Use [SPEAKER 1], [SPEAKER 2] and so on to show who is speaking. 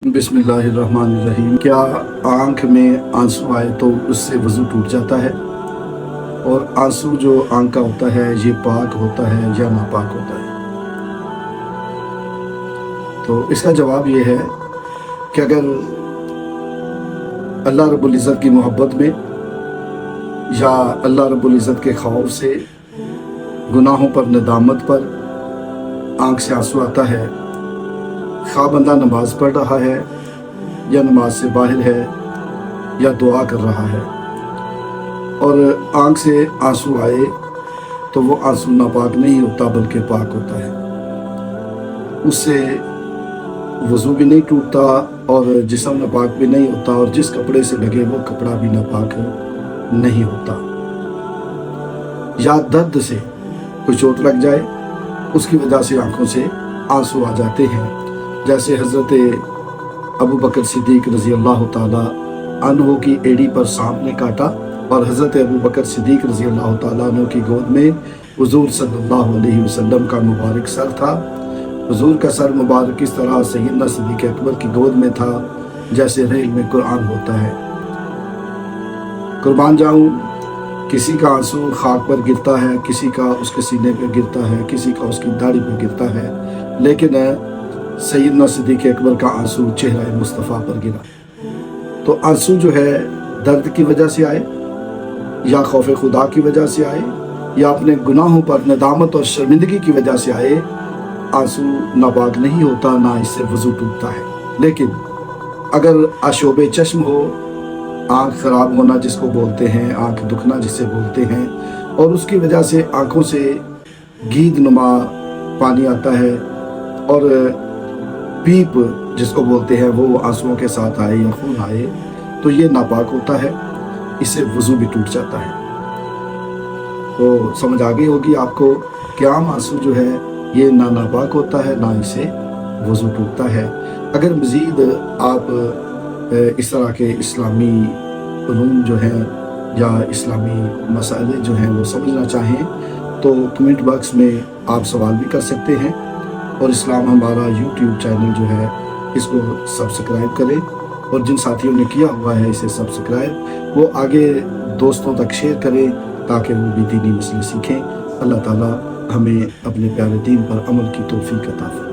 [SPEAKER 1] बिस्मिल्लाहिर्रहमानिर्रहीम। क्या आँख में आंसू आए तो उससे वज़ू टूट जाता है? और आंसू जो आँख का होता है ये पाक होता है या नापाक होता है? तो इसका जवाब ये है कि अगर अल्लाह रब्बुल इज़्ज़त की मोहब्बत में या अल्लाह रब्बुल इज़्ज़त के खौफ से, गुनाहों पर नदामत पर आँख से आंसू आता है, खा बंदा नमाज पढ़ रहा है या नमाज से बाहर है या दुआ कर रहा है और आँख से आंसू आए तो वो आंसू नापाक नहीं होता बल्कि पाक होता है। उससे वज़ू भी नहीं टूटता और जिस्म नापाक भी नहीं होता और जिस कपड़े से लगे वो कपड़ा भी नापाक नहीं होता। या दर्द से कोई चोट लग जाए उसकी वजह से आँखों से आंसू आ जाते हैं, जैसे हज़रत अबू बकर सिद्दीक़ रज़ी अल्लाह ताला अन्हु की एड़ी पर सांप ने काटा और हज़रत अबू बकर सिद्दीक़ रज़ी अल्लाह ताला अन्हु की गोद में हुज़ूर सल्लल्लाहु अलैहि वसल्लम का मुबारक सर था। हुज़ूर का सर मुबारक इस तरह सैयदना सिद्दीक़ अकबर की गोद में था जैसे रेल में कुरान होता है। कुर्बान जाऊँ, किसी का आंसू खाक पर गिरता है, किसी का उसके सीने पर गिरता है, किसी का उसकी दाढ़ी पर गिरता है, लेकिन सैयदना सिद्दीक़ अकबर का आंसू चेहरा मुस्तफ़ा पर गिरा। तो आंसू जो है दर्द की वजह से आए या खौफ खुदा की वजह से आए या अपने गुनाहों पर नदामत और शर्मिंदगी की वजह से आए, आंसू नापाक नहीं होता, ना इससे वज़ू टूटता है। लेकिन अगर आशोबे चश्म हो, आँख ख़राब होना जिसको बोलते हैं, आँख दुखना जिसे बोलते हैं, और उसकी वजह से आँखों से गीद नुमा पानी आता है और पीप जिसको बोलते हैं वो आंसुओं के साथ आए या खून आए, तो ये नापाक होता है, इससे वज़ू भी टूट जाता है। तो समझ आ गई होगी आपको कि आम आंसू जो है ये ना नापाक होता है, ना इससे वज़ू टूटता है। अगर मज़ीद आप इस तरह के इस्लामी उलूम जो हैं या इस्लामी मसाइल जो हैं वो समझना चाहें तो कमेंट बॉक्स में आप सवाल भी कर सकते हैं। और इस्लाम हमारा यूट्यूब चैनल जो है इसको सब्सक्राइब करें और जिन साथियों ने किया हुआ है इसे सब्सक्राइब वो आगे दोस्तों तक शेयर करें ताकि वो भी दीनी मसले सीखें। अल्लाह ताला हमें अपने प्यारे दीन पर अमल की तौफीक अता फरमाए।